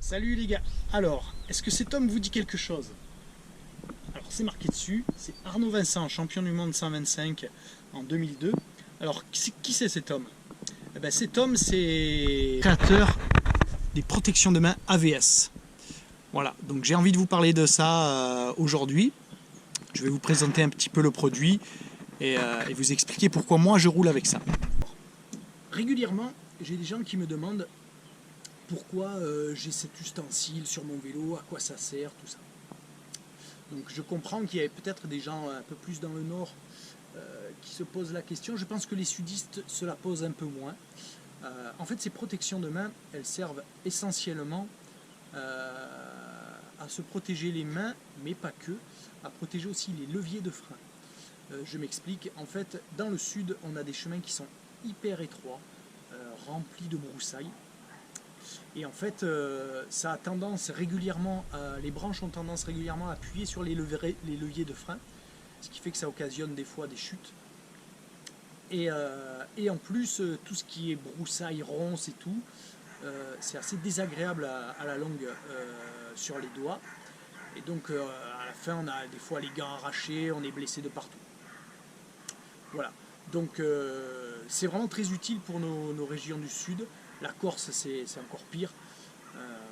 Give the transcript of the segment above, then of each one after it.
Salut les gars. Alors, est-ce que cet homme vous dit quelque chose? Alors, c'est marqué dessus, c'est Arnaud Vincent, champion du monde 125 en 2002. Alors, qui c'est cet homme? Eh ben, cet homme, c'est créateur des protections de main AVS. Voilà, donc j'ai envie de vous parler de ça aujourd'hui. Je vais vous présenter un petit peu le produit et vous expliquer pourquoi moi je roule avec ça. Régulièrement, j'ai des gens qui me demandent pourquoi j'ai cet ustensile sur mon vélo, à quoi ça sert, tout ça. Donc je comprends qu'il y ait peut-être des gens un peu plus dans le nord qui se posent la question. Je pense que les sudistes se la posent un peu moins. En fait, ces protections de main, elles servent essentiellement à se protéger les mains, mais pas que, à protéger aussi les leviers de frein. Je m'explique. En fait, dans le sud, on a des chemins qui sont hyper étroits, remplis de broussailles. Et en fait, ça a tendance régulièrement, les branches ont tendance régulièrement à appuyer sur les leviers de frein, ce qui fait que ça occasionne des fois des chutes. Et en plus, tout ce qui est broussailles, ronces et tout, c'est assez désagréable à la longue sur les doigts. Et donc à la fin, on a des fois les gants arrachés, on est blessé de partout. Voilà. Donc c'est vraiment très utile pour nos régions du sud. La Corse, c'est encore pire.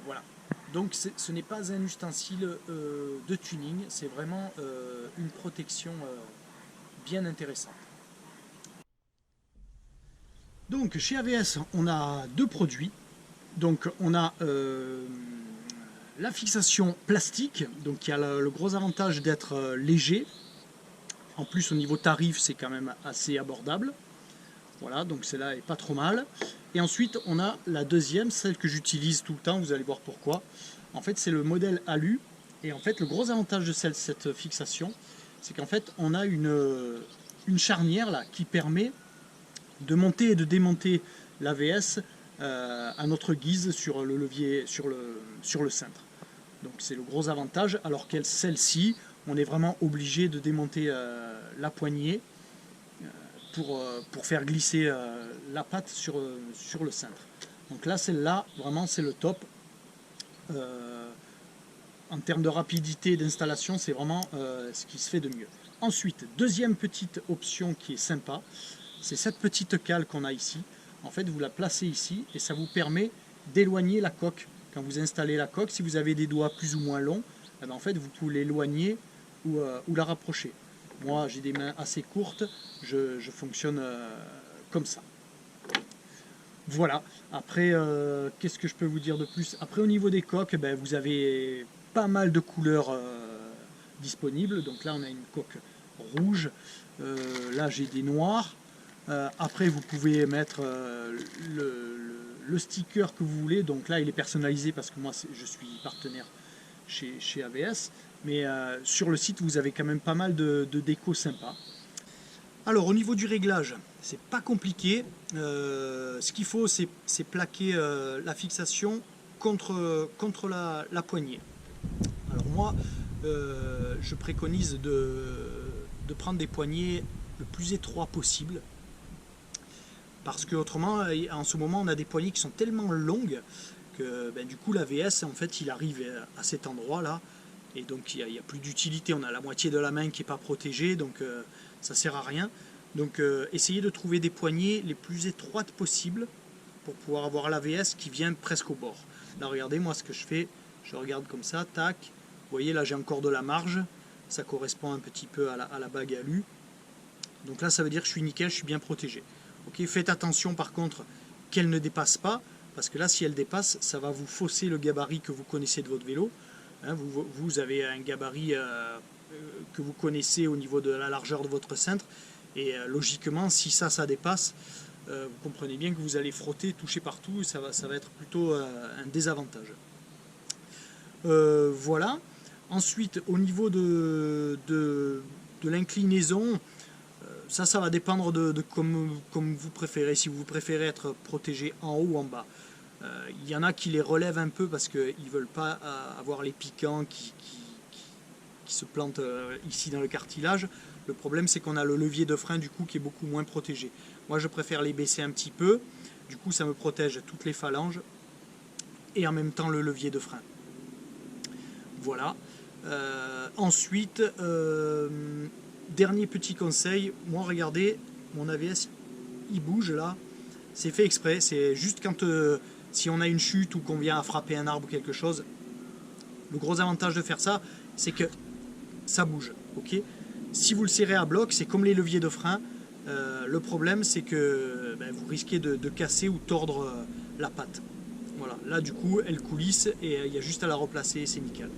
Voilà. Donc ce n'est pas un ustensile de tuning, c'est vraiment une protection bien intéressante. Donc chez AVS, on a deux produits. Donc on a la fixation plastique, donc qui a le gros avantage d'être léger. En plus, au niveau tarif, c'est quand même assez abordable. Voilà, donc celle-là est pas trop mal. Et ensuite, on a la deuxième, celle que j'utilise tout le temps, vous allez voir pourquoi. En fait, c'est le modèle alu. Et en fait, le gros avantage de cette fixation, c'est qu'en fait, on a une charnière là qui permet de monter et de démonter l'AVS à notre guise sur le levier, sur le cintre. Donc c'est le gros avantage, alors que celle-ci, on est vraiment obligé de démonter la poignée pour faire glisser la patte sur le cintre. Donc là, celle-là, vraiment, c'est le top. En termes de rapidité d'installation, c'est vraiment ce qui se fait de mieux. Ensuite, deuxième petite option qui est sympa, c'est cette petite cale qu'on a ici. En fait, vous la placez ici et ça vous permet d'éloigner la coque. Quand vous installez la coque, si vous avez des doigts plus ou moins longs, eh bien, en fait, vous pouvez l'éloigner ou la rapprocher. Moi, j'ai des mains assez courtes, je fonctionne comme ça. Voilà. Après, qu'est-ce que je peux vous dire de plus? Après, au niveau des coques, ben, vous avez pas mal de couleurs disponibles. Donc là, on a une coque rouge. Là, j'ai des noirs. Après, vous pouvez mettre le sticker que vous voulez. Donc là, il est personnalisé parce que moi, je suis partenaire chez AVS. Mais sur le site, vous avez quand même pas mal de déco sympa. Alors, au niveau du réglage, c'est pas compliqué. Ce qu'il faut, c'est plaquer la fixation contre la poignée. Alors moi, je préconise de prendre des poignées le plus étroit possible. Parce que autrement, en ce moment, on a des poignées qui sont tellement longues que ben, du coup, l'AVS, en fait, il arrive à cet endroit-là. Et donc, il n'y a plus d'utilité. On a la moitié de la main qui n'est pas protégée, donc ça ne sert à rien. Donc, essayez de trouver des poignées les plus étroites possibles pour pouvoir avoir l'AVS qui vient presque au bord. Là, regardez, moi, ce que je fais, je regarde comme ça, tac. Vous voyez, là, j'ai encore de la marge. Ça correspond un petit peu à la bague alu. Donc là, ça veut dire que je suis nickel, je suis bien protégé. Okay, faites attention par contre qu'elle ne dépasse pas, parce que là si elle dépasse, ça va vous fausser le gabarit que vous connaissez de votre vélo. Hein, vous avez un gabarit que vous connaissez au niveau de la largeur de votre cintre, et logiquement si ça dépasse, vous comprenez bien que vous allez frotter, toucher partout, et ça va être plutôt un désavantage. Voilà. Ensuite, au niveau de l'inclinaison, ça va dépendre de comme vous préférez. Si vous préférez être protégé en haut ou en bas. Il y en a qui les relèvent un peu parce qu'ils ne veulent pas avoir les piquants qui se plantent ici dans le cartilage. Le problème, c'est qu'on a le levier de frein du coup qui est beaucoup moins protégé. Moi, je préfère les baisser un petit peu. Du coup, ça me protège toutes les phalanges. et en même temps le levier de frein. Voilà. Ensuite, dernier petit conseil, moi regardez, mon AVS il bouge là, c'est fait exprès, c'est juste quand si on a une chute ou qu'on vient à frapper un arbre ou quelque chose, le gros avantage de faire ça, c'est que ça bouge, ok. Si vous le serrez à bloc, c'est comme les leviers de frein, le problème c'est que vous risquez de casser ou tordre la patte. Voilà, là du coup elle coulisse et il y a juste à la replacer, c'est nickel.